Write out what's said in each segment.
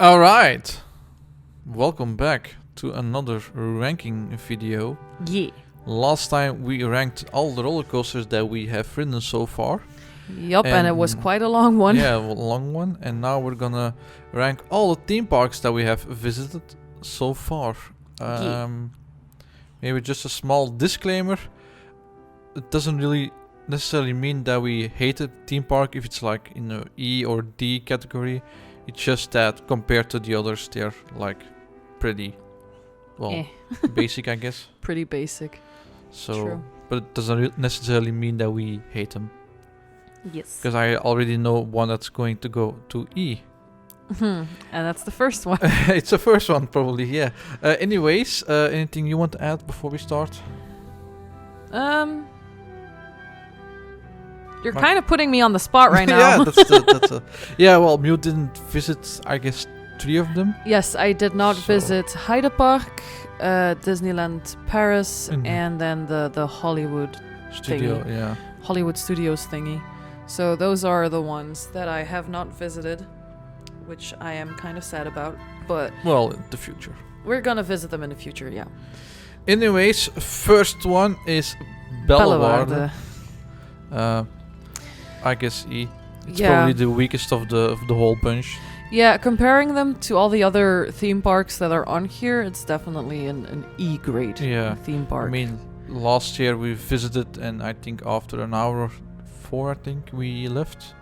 Alright, welcome back to another ranking video. Yeah. Last time we ranked all the roller coasters that we have ridden so far. Yup, and it was quite a long one. Yeah, a long one. And now we're gonna rank all the theme parks that we have visited so far. Maybe just a small disclaimer. It doesn't really necessarily mean that we hate a theme park if it's like in the E or D category. It's just that compared to the others, they're like pretty, well, basic, I guess. Pretty basic. So, True. but it doesn't necessarily mean that we hate them. Yes. Because I already know one that's going to go to E. And that's the first one. It's the first one, probably, yeah. Anyways, anything you want to add before we start? You're kind of putting me on the spot right now. Yeah, that's yeah, well, Mew didn't visit, I guess, 3 of them. Yes, I did not visit Heide Park, Disneyland Paris, and then the Hollywood Studio, thingy. yeah. Hollywood Studios thingy. So those are the ones that I have not visited, which I am kind of sad about. But well, in the future. We're gonna visit them in the future, yeah. Anyways, first one is Bellewaerde. I guess E. It's probably the weakest of the whole bunch. Yeah, comparing them to all the other theme parks that are on here, it's definitely an E grade theme park. I mean, last year we visited, and I think after an hour or 4, I think we left.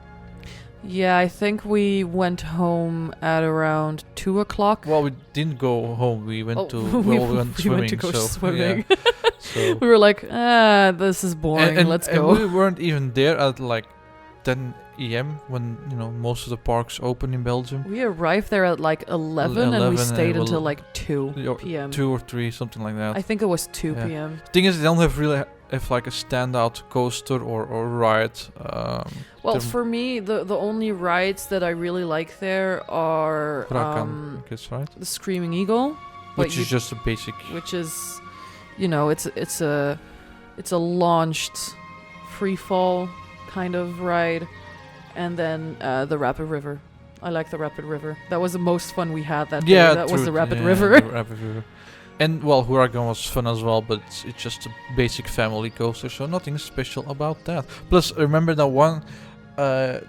Yeah, I think we went home at around 2 o'clock. Well, we didn't go home. We went to we went swimming. Went to go swimming. Yeah. So we were like, this is boring. Let's go. And we weren't even there at like 10 a.m. when most of the parks open in Belgium. We arrived there at like 11 and we stayed until like 2 p.m. 2 or 3, something like that. I think it was 2 p.m. The thing is, they don't have like a standout coaster or ride. Well, for me, the only rides that I really like there are I guess, right? the Screaming Eagle, which is just a basic. Which is, it's a launched free fall kind of ride, and then the Rapid River. I like the Rapid River. That was the most fun we had that day. That was the Rapid River. The Rapid River. And well, Huracan was fun as well, but it's just a basic family coaster, so nothing special about that. Plus, remember that one, the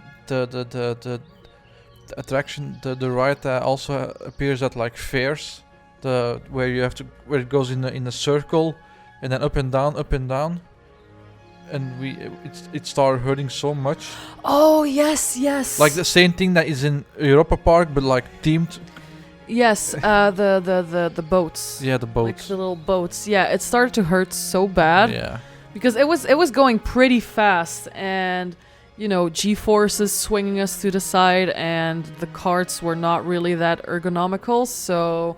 attraction, the ride also appears at like fairs, where it goes in a circle, and then up and down, and it started hurting so much. Oh yes. Like the same thing that is in Europa Park, but like themed. Yes, the boats. Yeah, the boats. Like the little boats. Yeah, it started to hurt so bad. Yeah. Because it was going pretty fast, and G-forces swinging us to the side, and the carts were not really that ergonomical. So,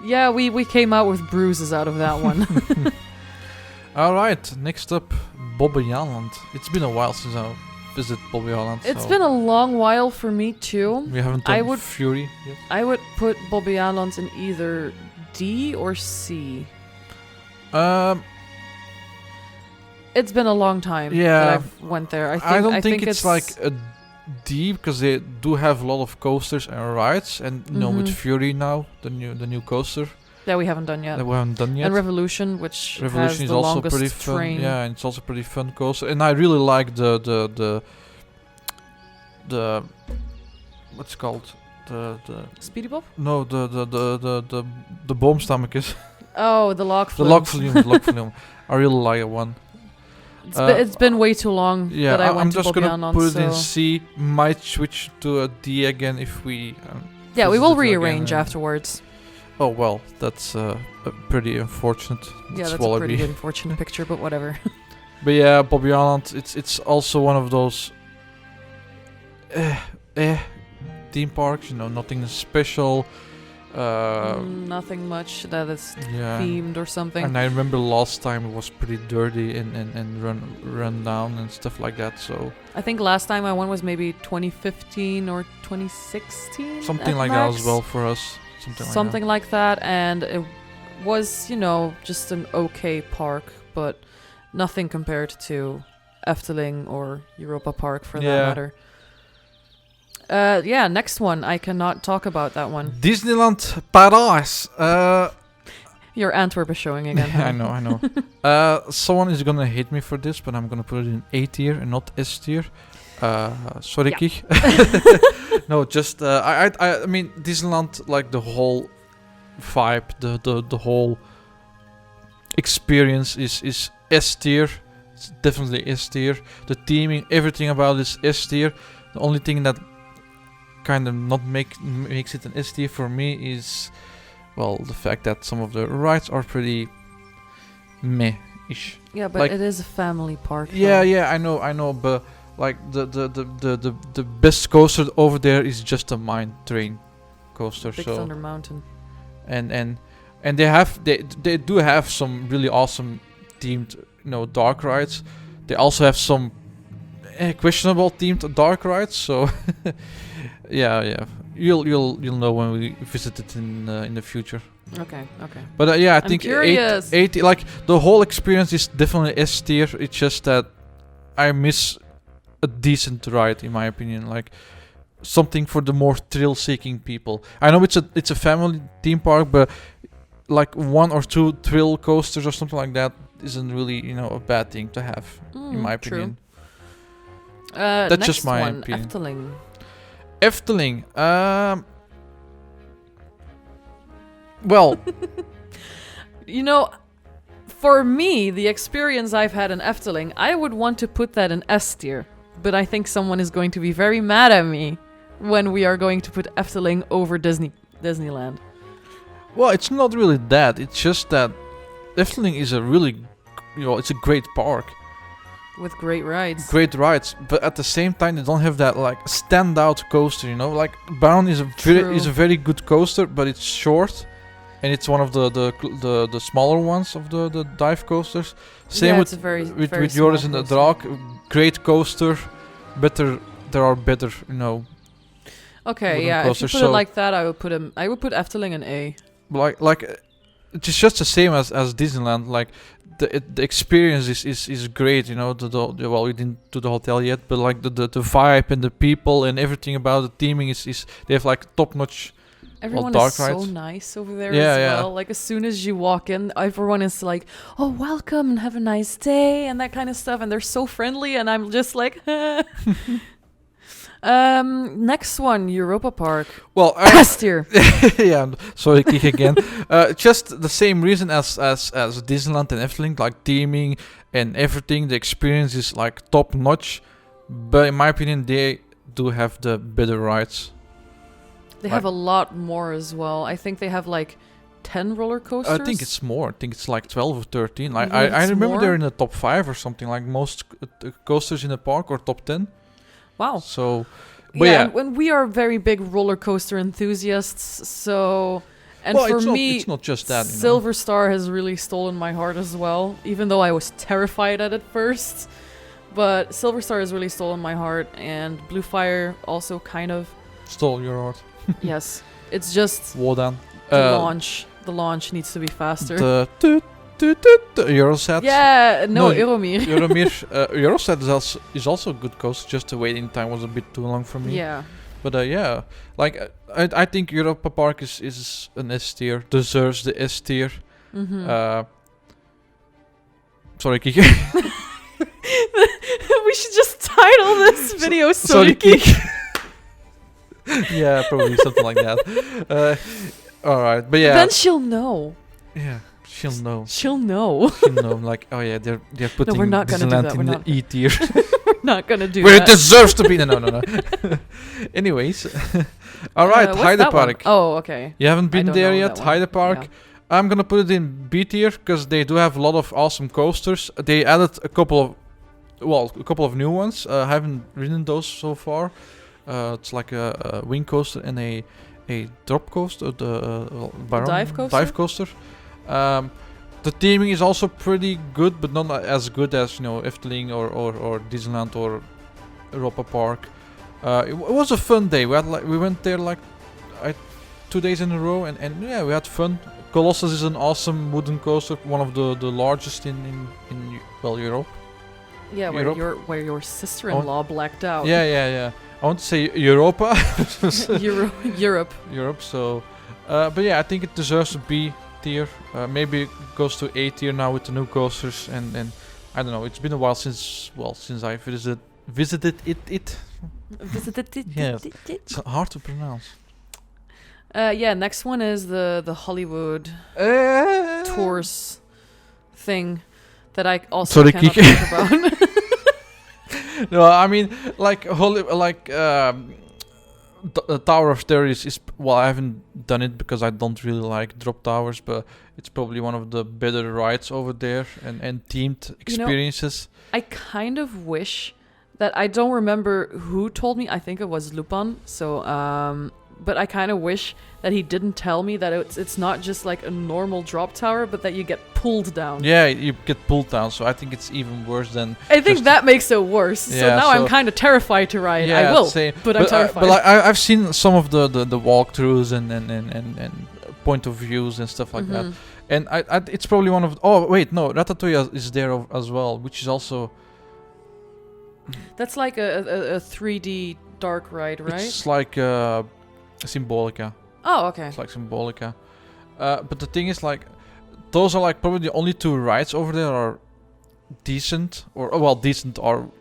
yeah, we came out with bruises out of that one. All right, next up, Bobbejaanland. It's been a while since I visit Bobbejaanland. It's been a long while for me too. We haven't done Fury yet. I would put Bobbejaanland in either D or C. It's been a long time that I've went there. I don't think it's like a D, because they do have a lot of coasters and rides, and with Fury now, the new coaster. That we haven't done yet. And Revolution, which has is the also longest pretty fun. train. Yeah, and it's also pretty fun coaster. And I really like the what's it called, the Speedy Bob? No, the boomstammetjes. Oh, the log flume. The log flume. I really like it one. It's been way too long that I went to Bobbejaanland. I'm just gonna put it in C. Might switch to a D again if we. We will rearrange afterwards. Oh well, that's pretty unfortunate. Yeah, that's a pretty unfortunate picture, but whatever. But yeah, Bobbejaanland, it's also one of those theme parks. Nothing special. Nothing much that is themed or something. And I remember last time it was pretty dirty and run down and stuff like that. So I think last time I went was maybe 2015 or 2016. Something like that as well for us. Something like that, and it was, just an okay park, but nothing compared to Efteling or Europa Park for that matter. Yeah, next one. I cannot talk about that one. Disneyland Parijs. Your Antwerp is showing again. I know. Someone is gonna hate me for this, but I'm gonna put it in A tier and not S tier. Sorry, Yeah. Kich. No, just I mean Disneyland, like the whole vibe, the whole experience is S tier. It's definitely S tier. The theming, everything about it is S tier. The only thing that kind of not makes it an S tier for me is, well, the fact that some of the rides are pretty meh-ish. Yeah, but like, it is a family park. Yeah, though. I know, but like the best coaster over there is just a mine train coaster. Big so Thunder Mountain. and they do have some really awesome themed, dark rides. They also have some questionable themed dark rides. So yeah, you'll know when we visit it in the future. Okay. But I I'm think curious. 80, like the whole experience is definitely S tier. It's just that I miss a decent ride, in my opinion, like something for the more thrill-seeking people. I know it's a family theme park, but like 1 or 2 thrill coasters or something like that isn't really a bad thing to have, in my opinion. That's next just my one, opinion. Efteling. Efteling. Well, For me, the experience I've had in Efteling, I would want to put that in S tier. But I think someone is going to be very mad at me when we are going to put Efteling over Disneyland. well, it's not really that. It's just that Efteling is a really, it's a great park. With great rides. Great rides, but at the same time they don't have that like standout coaster. Like Baron is True. a very good coaster, but it's short, and it's one of the smaller ones of the dive coasters. Same Yeah, with it's a very, with very Joris small and the coaster. Draak, great coaster. There are better, Okay, wooden yeah. If you coasters, put so- it like that, I would put Efteling in A. like it's just the same as Disneyland. Like the experience is great. Well, we didn't do the hotel yet, but like the vibe and the people and everything about the theming is they have like top notch. Everyone dark is so rides. nice over there Yeah, as yeah. well. Like as soon as you walk in, everyone is like, "Oh, welcome and have a nice day," and that kind of stuff. And they're so friendly, and I'm just like, next one, Europa Park. Well, S tier. yeah, I'm sorry, kick again. Just the same reason as Disneyland and Efteling, like theming and everything. The experience is like top notch, but in my opinion, they do have the better rides. They have a lot more as well. I think they have like 10 roller coasters. I think it's more. I think it's like 12 or 13. Like You think I it's remember more? they're in the top 5 or something. Like most coasters in the park, or top 10. Wow. So, but yeah. And we are very big roller coaster enthusiasts, so... And well, for it's me, it's not just that. Silver Star has really stolen my heart as well, even though I was terrified at it first. But Silver Star has really stolen my heart, and Blue Fire also kind of... Stole your heart. Yes. It's just Wodan. the launch. The launch needs to be faster. The Eurosat. Yeah, no, No, Euromir. Eurosat is also a good coaster. Just the waiting time was a bit too long for me. Yeah. But yeah, like I think Europa Park is an S tier. Deserves the S tier. Mm-hmm. Sorry, Kiki. We should just title this video Sorry, Soriki. Kiki. Yeah, probably something like that. All right, but yeah. Then she'll know. Yeah, she'll know. She'll know. She'll know. Like, oh yeah, they're putting we're not gonna do Disneyland that, in we're the not. E tier. We're not gonna do Where it that. deserves to be. No. Anyways, all right, What's Heide that one? Park. Oh, okay. You haven't been don't there know yet, that one. Heide Park. Yeah. I'm gonna put it in B tier because they do have a lot of awesome coasters. They added a couple of new ones. I haven't ridden those so far. It's like a wing coaster and a drop coaster, Baron dive coaster? Dive coaster. The theming is also pretty good, but not as good as Efteling or Disneyland or Europa Park. It was a fun day. We went there 2 days in a row, and yeah, we had fun. Colossus is an awesome wooden coaster, one of the largest in Europe. Yeah, Europe? where your sister-in-law blacked out. Yeah. I want to say Europa. Europe. Europe. So, but yeah, I think it deserves a B tier. Maybe it goes to A tier now with the new coasters, and I don't know. It's been a while since I visited it. Yeah, it's hard to pronounce. Yeah, next one is the Hollywood tours thing that I also Sorry, cannot Kiki. talk about. No, I mean, the Tower of Terror is well, I haven't done it because I don't really like drop towers, but it's probably one of the better rides over there and themed experiences. I kind of wish that I don't remember who told me. I think it was Lupin. So, but I kind of wish that he didn't tell me that it's not just like a normal drop tower, but that you get pulled down. Yeah, you get pulled down. So I think it's even worse than. I think that makes it worse. Yeah, so now I'm kind of terrified to ride. Yeah, I will, same. but I'm terrified. But I've seen some of the walkthroughs and point of views and stuff like that. And it's probably one of. Oh wait, no, Ratatouille is there as well, which is also. That's like a 3D dark ride, right? It's like Symbolica. Oh, okay. It's like Symbolica. But the thing is, like, those are like probably the only two rides over there are decent or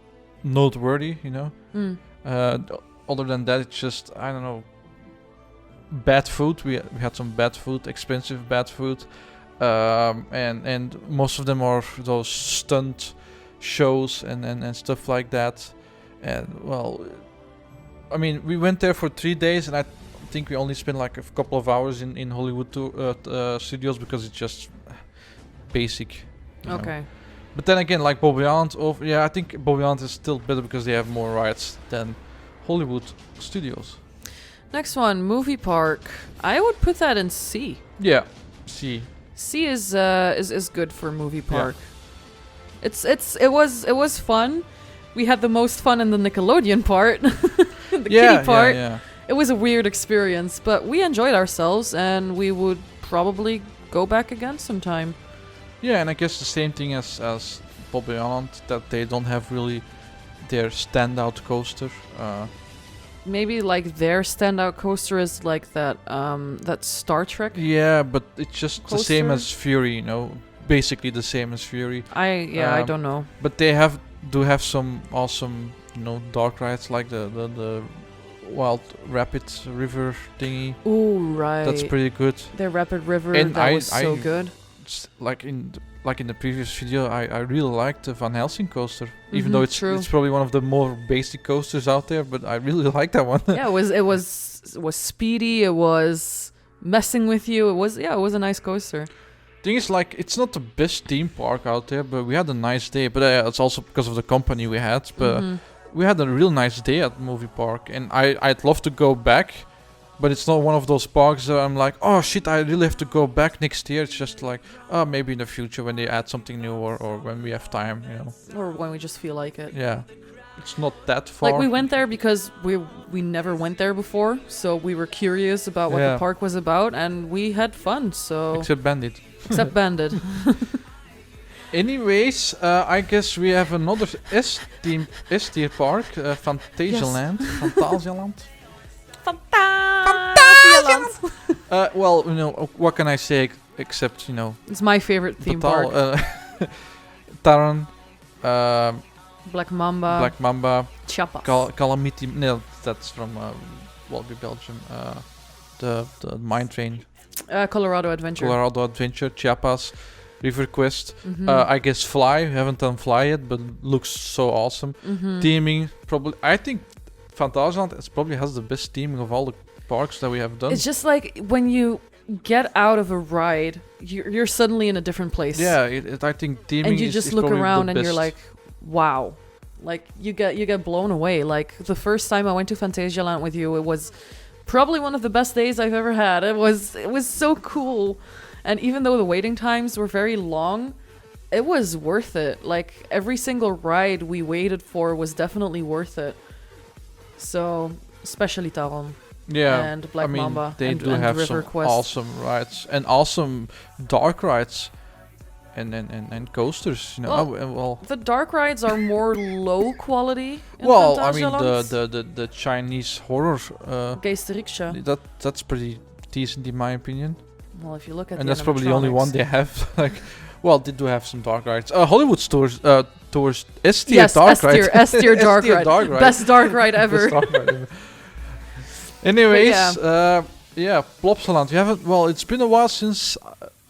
noteworthy, you know. Other than that, it's just, I don't know, bad food. We had some bad food, expensive bad food, and most of them are those stunt shows and stuff like that. And well, I mean, we went there for 3 days, and I think we only spent like a couple of hours in Hollywood studios because it's just basic. Okay. Know. But then again, like Bobbejaanland, I think Bobbejaanland is still better because they have more rides than Hollywood studios. Next one, movie park. I would put that in C. Yeah, C. C is good for movie park. Yeah. It was fun. We had the most fun in the Nickelodeon part, the kiddie part. Yeah. It was a weird experience, but we enjoyed ourselves, and we would probably go back again sometime. Yeah, and I guess the same thing as Bobbejaanland, that they don't have really their standout coaster. Maybe like their standout coaster is like that Star Trek. Yeah, but it's just coaster? the same as Fury, you know, basically the same as Fury. I don't know. But they do have some awesome, you know, dark rides like the Wild Rapid River thingy. Ooh, right. That's pretty good. Their Rapid River, and that was so good. Like in the previous video, I really liked the Van Helsing coaster, even though it's probably one of the more basic coasters out there. But I really like that one. Yeah, it was speedy. It was messing with you. It was a nice coaster. Thing is, like, it's not the best theme park out there, but we had a nice day. But it's also because of the company we had. But we had a real nice day at the movie park, and I'd love to go back. But it's not one of those parks that I'm like, oh shit, I really have to go back next year. It's just like, oh, maybe in the future when they add something new or when we have time, you know. Or when we just feel like it. Yeah. It's not that far. Like, we went there because we never went there before. So we were curious about what the park was about, and we had fun, so... Except Bandit. Except Bandit. Anyways, I guess we have another S-tier park, Phantasialand. Yes. Phantasialand. Phantasialand. Well, you know, what can I say except, you know... It's my favorite theme park. Taran. Black Mamba. Chiapas. Calamity. No, that's from Walibi, Belgium. The mine train. Colorado Adventure. Chiapas. River Quest. I guess Fly. We haven't done Fly yet, but looks so awesome. Theming, probably. I think Phantasialand probably has the best theming of all the parks that we have done. It's just like when you get out of a ride, you're suddenly in a different place. Yeah, I think theming and you just look around and you're like, wow. Like, you get blown away. Like, the first time I went to Phantasialand with you, it was probably one of the best days I've ever had. It was so cool. And even though the waiting times were very long, it was worth it. Like, every single ride we waited for was definitely worth it. So, especially Taron. Yeah, and Black Mamba. They and do have River some Quest. awesome rides and awesome dark rides. and coasters. You know, Well, the dark rides are more low quality. In well, I mean Phantasialand. the Chinese horror. Geesteriksha. That's pretty decent in my opinion. Well, if you look at And the that's probably the only one animatronics. they have. Like, well, they do have some dark rides. Hollywood stores tours S tier Yes, dark S tier, ride. S tier dark S-tier ride. dark ride. Best dark ride ever. Best dark ride ever. Anyways, But yeah, Plopsaland. You haven't. Well, it's been a while since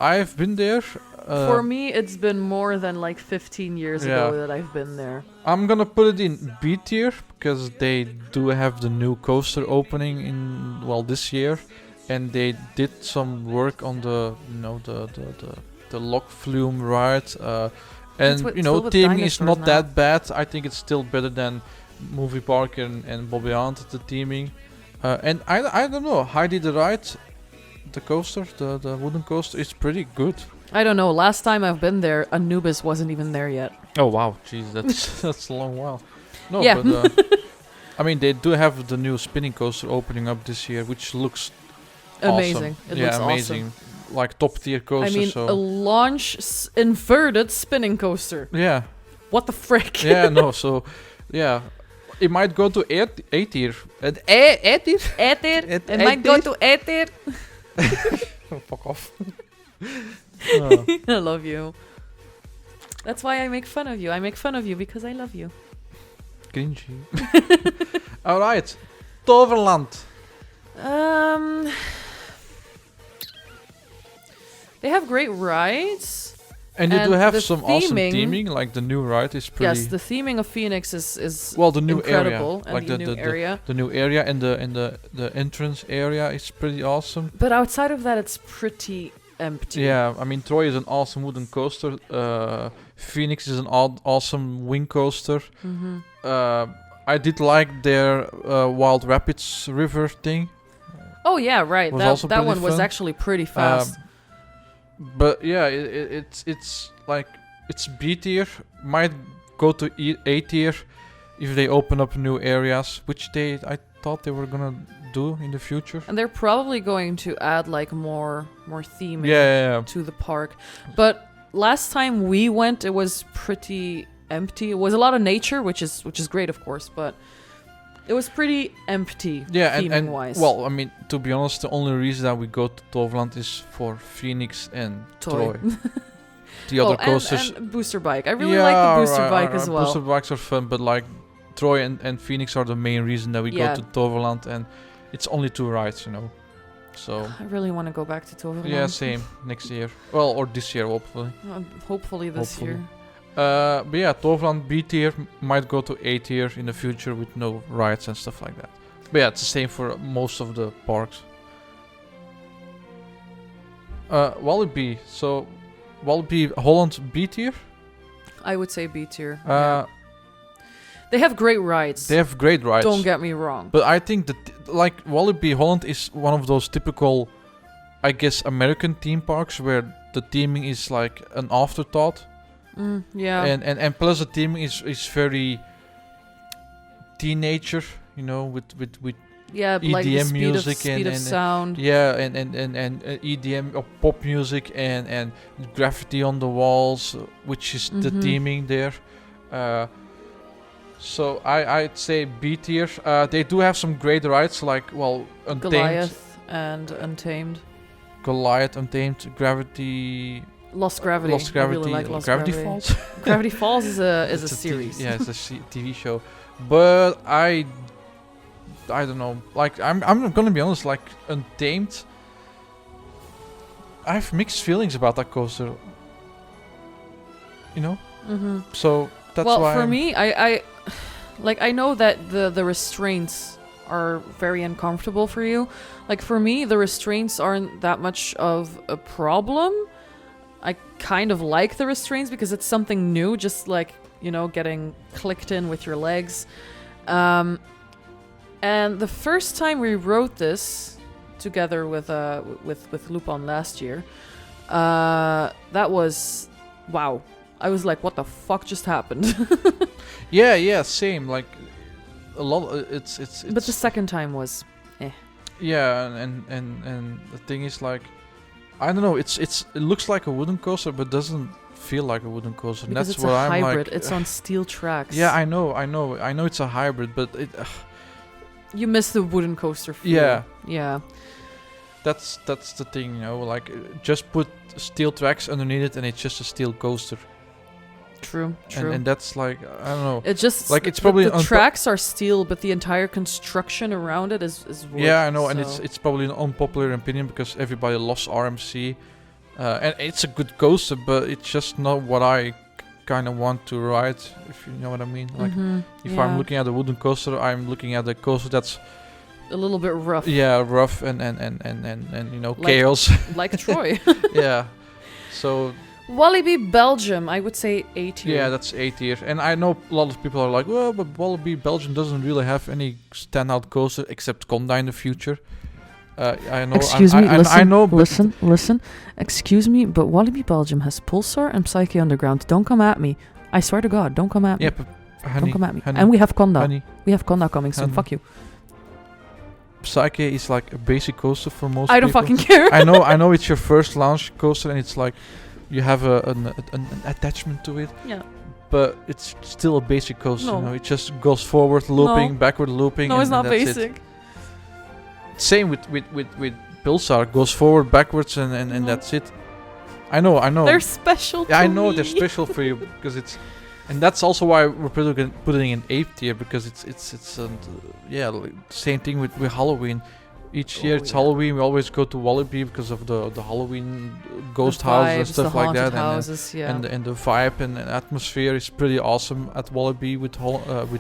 I've been there. For me, it's been more than like 15 years Yeah. ago that I've been there. I'm gonna put it in B tier because they do have the new coaster opening in this year, and they did some work on the the lock flume ride, and filled with theming is dinosaurs not now. that bad. I think it's still better than Movie Park and Bobbejaanland, the theming, and I don't know, Heide the ride, the coaster, the wooden coaster is pretty good. I don't know. Last time I've been there, Anubis wasn't even there yet. Oh wow, jeez, that's that's a long while. No, Yeah. but I mean they do have the new spinning coaster opening up this year, which looks Amazing. awesome. It yeah, looks amazing, like top tier I coaster. mean, so a launch inverted spinning coaster. yeah, What the frick? yeah, no, so yeah, it might go to A tier. A tier. Ether. It It might go Ether. to Ether. Oh, fuck off. I love you. That's why I make fun of you. I make fun of you because I love you. Cringy. All right, Toverland. They have great rides. And you do And have the some awesome theming- theming, like the new ride is pretty. Yes, the theming of Phoenix is well, the new incredible, area, and the new area. the new area and the entrance area is pretty awesome. But outside of that, it's pretty empty. Yeah, I mean Troy is an awesome wooden coaster. Phoenix is an awesome wing coaster. Mm-hmm. I did like their Wild Rapids River thing. Oh yeah, right. Was That also that pretty one was fun. actually pretty fast. But yeah, it's like it's B tier. Might go to A tier if they open up new areas, which I thought they were gonna do in the future. And they're probably going to add like more theming Yeah. to the park. But last time we went, it was pretty empty. It was a lot of nature, which is great, of course, but it was pretty empty. Yeah, theming and wise. well, I mean, to be honest, the only reason that we go to Toverland is for Phoenix and Troy. The other coasters. and booster bike. I really like the booster bike as well. Booster bikes are fun, but like Troy and Phoenix are the main reason that we Yeah. go to Toverland, and it's only 2 rides, So I really want to go back to Toverland. yeah, same next year. Well, or this year, hopefully. Hopefully this Hopefully. year. But yeah, Toverland B tier might go to A tier in the future with no rides and stuff like that. But yeah, it's the same for most of the parks. Walibi. So, Walibi Holland B tier. I would say B tier. They have great rides. They have great rides. Don't get me wrong. But I think that like Walibi Holland is one of those typical, I guess, American theme parks where the theming is like an afterthought. Yeah. And plus the theming is very teenager, with yeah, like the EDM speed music speed of and sound. yeah, and EDM or pop music and graffiti on the walls, which is the Mhm. theming there. So I'd say B tier. They do have some great rides like Untamed, Goliath and Untamed. Goliath, Untamed, Gravity, Lost Gravity. Lost Gravity, I really like Lost Gravity Gravity. Falls. Gravity Falls is a It's series. Yeah, it's a TV show. But I don't know. Like I'm gonna be honest. Like Untamed, I have mixed feelings about that coaster. Mm-hmm. So that's well, why. for me, I know that the restraints are very uncomfortable for you. Like for me, the restraints aren't that much of a problem. I kind of like the restraints because it's something new, just like, getting clicked in with your legs. And the first time we wrote this together with Lupin last year, that was wow. I was like, what the fuck just happened? yeah, same. Like a lot. It's. But the second time was, Yeah, and the thing is like, I don't know. It looks like a wooden coaster, but doesn't feel like a wooden coaster. And Because that's it's what a I'm hybrid. like. It's on steel tracks. Yeah, I know it's a hybrid, but it. You miss the wooden coaster feel. Yeah. Yeah. That's the thing, like just put steel tracks underneath it and it's just a steel coaster. True. True. And that's like, I don't know. It just like it's probably the tracks are steel, but the entire construction around it is wood. Yeah, I know, and it's probably an unpopular opinion because everybody loves RMC, and it's a good coaster, but it's just not what I kind of want to ride, if you know what I mean. Like if I'm looking at a wooden coaster, I'm looking at a coaster that's a little bit rough. Yeah, rough and like, chaos. Like Troy. Yeah. So Walibi Belgium, I would say A tier. Yeah, that's A tier. And I know a lot of people are like, well, but Walibi Belgium doesn't really have any standout coaster except Conda in the future. I know. Excuse me, listen, I know, listen. Excuse me, but Walibi Belgium has Pulsar and Psyche Underground. Don't come at me. I swear to God, don't come at me. Yeah, but honey, don't come at me. Honey, and we have Conda. Honey, we have Conda coming soon. honey. Fuck you. Psyche is like a basic coaster for most I don't people. fucking care. I know it's your first launch coaster and it's like you have an attachment to it. Yeah. But it's still a basic coaster. No. It just goes forward looping, backward looping. No, it's not that's basic. It. Same with Pulsar, goes forward, backwards, and that's it. I know. They're special. Yeah, to I know me. they're special for you because it's, and that's also why we're putting in 8th tier because it's like, same thing with Halloween. Each year it's Halloween. We always go to Walibi because of the Halloween ghost houses and stuff like that. Houses, and the vibe and atmosphere is pretty awesome at Walibi with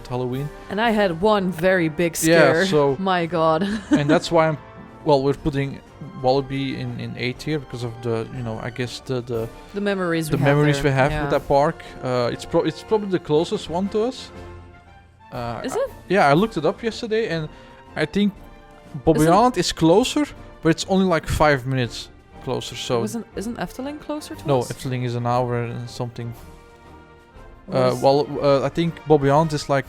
Halloween. And I had one very big scare. Yeah, so my God. and that's why we're putting Walibi in 8th tier because of the I guess the memories we have yeah. with that park. It's probably the closest one to us. Is it? Yeah, I looked it up yesterday and I think Bobbejaanland is closer, but it's only like 5 minutes closer. So isn't Efteling closer to no, us? Efteling is an hour and something. What I think Bobbejaanland is like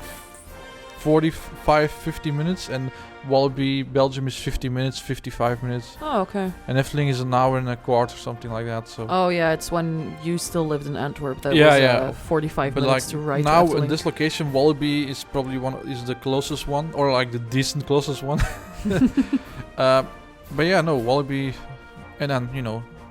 45-50 minutes and Walibi Belgium is 50 minutes, 55 minutes. Oh, okay. And Efteling is an hour and a quarter, something like that. So. Oh yeah, it's when you still lived in Antwerp. That was 45 but minutes like to ride. now to in this location, Walibi is probably the closest one, or like the decent closest one. But yeah, no, Walibi, and then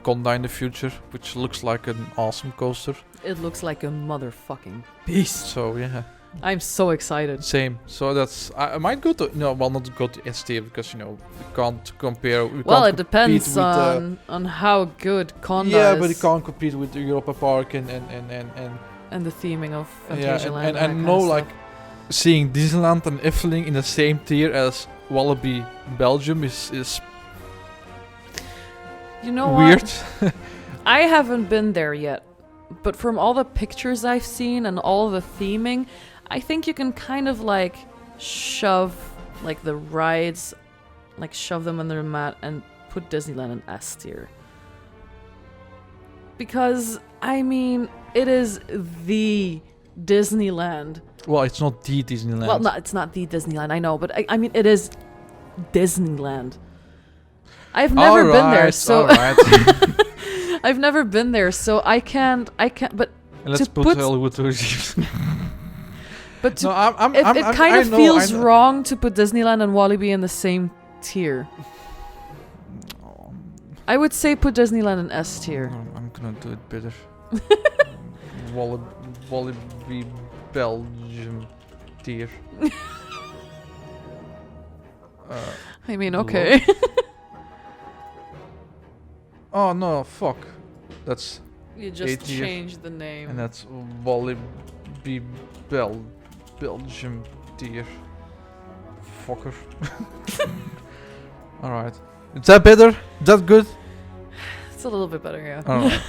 Conda in the future, which looks like an awesome coaster. It looks like a motherfucking beast. So yeah. I'm so excited. Same. So that's I might go to not go to S tier because we can't compare. Well, it depends on how good Conda is. Yeah, but it can't compete with the Europa Park and the theming of yeah, Phantasialand. and like seeing Disneyland and Efteling in the same tier as Walibi Belgium is weird. What? I haven't been there yet, but from all the pictures I've seen and all the theming, I think you can kind of like shove like the rides, like shove them under the mat and put Disneyland in S tier. Because, I mean, it is the Disneyland. Well, it's not the Disneyland. Well, no, it's not the Disneyland, I know, but I mean, it is Disneyland. I've never been there, so I've never been there, so I can't. But and let's put Hollywood regimes. But no, it kind of feels wrong to put Disneyland and Walibi in the same tier. I would say put Disneyland in S tier. I'm gonna do it better. Walibi Belgium tier. I mean, okay. Oh no, fuck. That's you just changed the name. And that's Walibi Belgium tier. Fucker. Alright. Is that better? Is that good? It's a little bit better, yeah. Alright.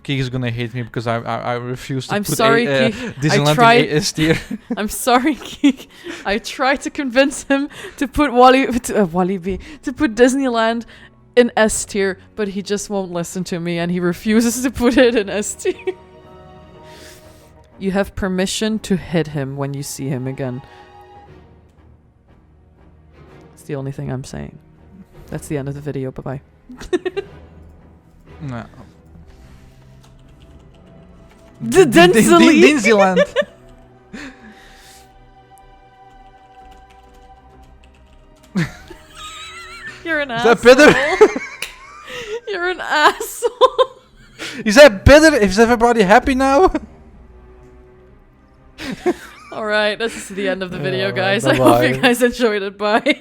Keek is gonna hate me because I refuse to I'm put sorry, Disneyland in S tier. I'm sorry, Keek. I tried to convince him to put Walibi, to put Disneyland in S tier, but he just won't listen to me and he refuses to put it in S tier. You have permission to hit him when you see him again. It's the only thing I'm saying. That's the end of the video. Bye-bye. Nah. Densely. Disneyland. You're an Is asshole. that better? You're an asshole. Is that better? Is everybody happy now? Alright, this is the end of the video, Alright, guys. I hope you bye-bye. guys enjoyed it. Bye.